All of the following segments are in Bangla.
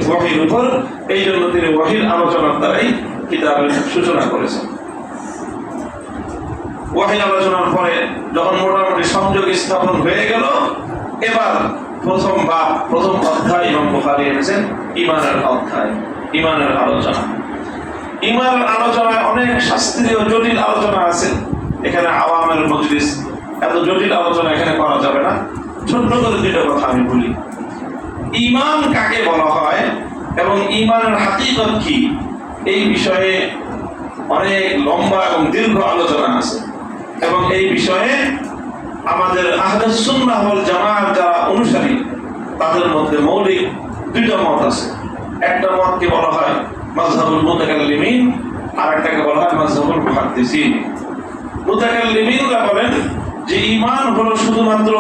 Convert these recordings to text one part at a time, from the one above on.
ওয়াহির উপর, এই জন্য তিনি ওয়াহির আলোচনার দ্বারাই কিতাবের সূচনা করেছেন। ওয়াহির আলোচনার পরে যখন মোটামুটি সংযোগ স্থাপন হয়ে গেল, এবার প্রথম অধ্যায় ইমাম বুখারী এনেছেন ঈমানের অধ্যায়, ঈমানের আলোচনা। ঈমানের আলোচনায় অনেক শাস্ত্রীয় জটিল আলোচনা আছে, এখানে আওয়ামের মজলিস, এত জটিল আলোচনা এখানে করা যাবে না। ছোট্ট করে দুটো কথা আমি বলি। ঈমান কাকে বলা হয় এবং ঈমানের হাকিকত কি, এই বিষয়ে অনেক লম্বা এবং দীর্ঘ আলোচনা আছে, এবং এই বিষয়ে আমাদের আহলুস সুন্নাহ ওয়াল জামাত যারা অনুসারী তাদের মধ্যে মৌলিক দুইটা মত আছে। একটা মতকে বলা হয় মাযহাবুল মুতাকাল্লিমিন, আর একটাকে বলা হয় মাযহাবুল মুহাদ্দিসিন। মুতাকাল্লিমিনরা বলেন যে ঈমান হলো শুধুমাত্র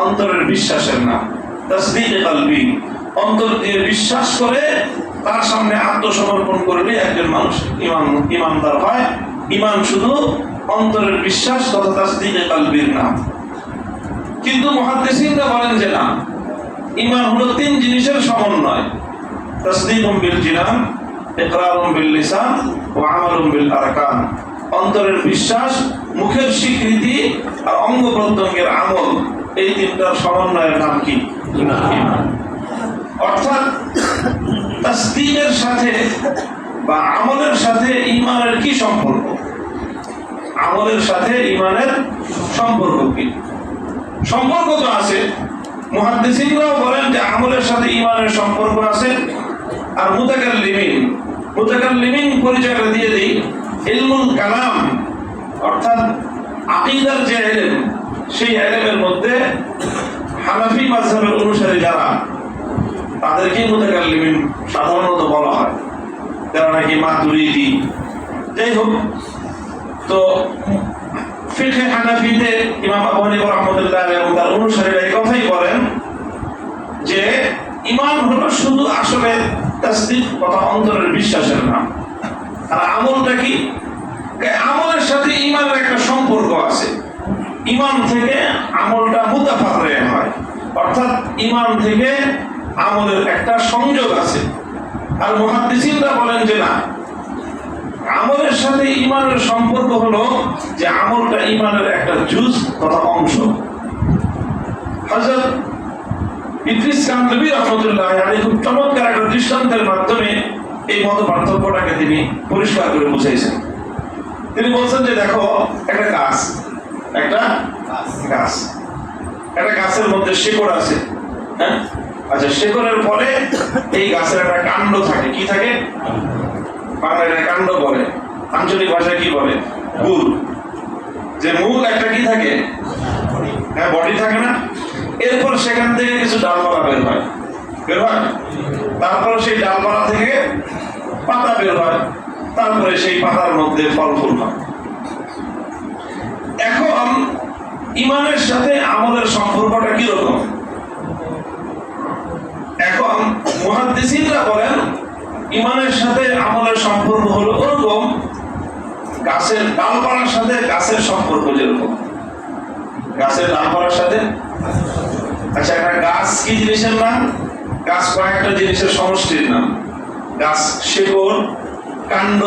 অন্তরের বিশ্বাসের নাম, তাসদীকে কলবি, অন্তর দিয়ে বিশ্বাস করে তার সামনে আত্মসমর্পণ করলে একজন মানুষ ঈমানদার হয়। ঈমান শুধু অন্তরের বিশ্বাস তথা তাসদীকে কলবির নাম। কিন্তু মুহাদ্দিসিনরা বলেন যে না, ঈমান হলো তিন জিনিসের সমন্বয়, তাসদীকুম বিল জিনান, ইকরারুম বিল লিসান ওয়া আমালুম বিল আরকান। অন্তরের বিশ্বাস, মুখের স্বীকৃতি আর অঙ্গ প্রত্যঙ্গের আমল, এই তিনটার সমন্বয়ের নাম কি? ঈমান। অর্থাৎ তাসদীকের সাথে বা আমলের সাথে ঈমানের কি সম্পর্ক? আমলের সাথে ঈমানের সম্পর্ক কি? সম্পর্ক তো আছে। মুহাদ্দিসিনরাও বলেন যে আমলের সাথে ঈমানের সম্পর্ক আছে। আর মুতাকাল্লিমিন পরিচয়টা দিয়ে দেই, ইলমুল কালাম অর্থাৎ আকীদার যে ইলম, সেই ইলমের মধ্যে হানাফি মাযহাবের অনুসারী যারা, তাদেরকে মুতাকাল্লিমিন সাধারণত বলা হয়, যারা নাকি মাতুরিদি। যাই হোক, তো ফিকহে হানাফিতে ইমাম আবু হানিফা রাহমাতুল্লাহ আলাইহি এবং তার অনুসারীরা এই কথাই বলেন যে ঈমান হলো শুধু আসলে তাসদীক তথা অন্তরের বিশ্বাসের নাম। আর আমলটা কি? আমলের সাথে ঈমানের একটা সম্পর্ক আছে। ঈমান থেকে আমলটা মুতাফাররে হয়, অর্থাৎ ঈমান থেকে আমলের একটা সংযোগ আছে। আর মুহাদ্দিসিনরা বলেন যে না, আমলের সাথে ঈমানের সম্পর্ক হলো যে আমলটা ঈমানের একটা জুজ তথা অংশ। হযরত ইদ্রিস কানদবী রাহমাতুল্লাহ আলাইহি খুব চমৎকার একটা দৃষ্টান্তের মাধ্যমে এই মত পার্থক্যটাকে তিনি পরিষ্কার করে বুঝাইছেন। তিনি বলছেন যে দেখো, একটা গাছের মধ্যে শিকড় আছে, হ্যাঁ? আচ্ছা, শিকড়ের পরে এই গাছের একটা কাণ্ড থাকে। কি থাকে? বাংলায় কাণ্ড বলে, আঞ্চলিক ভাষায় কি বলে? মূল। যে মূল একটা কি থাকে? হ্যাঁ, বডি থাকে না? এরপর সেখান থেকে কিছু ডালপালা বের হয়। তারপর সেই ডালপালা থেকে পাতা বের হয়, তারপরে সেই পাতার মধ্যে ফল ফুল হয়। এখন ঈমানের সাথে আমলের সম্পর্কটা কিরকম? এখন মুহাদ্দিসিনরা বলেন ঈমানের সাথে আমলের সম্পর্ক হলো ওরকম গাছের ডালপালার সাথে গাছের সম্পর্ক যেরকম। গাছের ডালপালার সাথে, আচ্ছা, একটা গাছ কি জিনিসের নাম? গাছ কয়েকটা জিনিসের সমষ্টির নাম। গাছ শিকড়, কাণ্ড,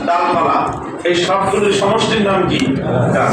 ডালপালা, এই সবগুলোর সমষ্টির নাম কি? গাছ।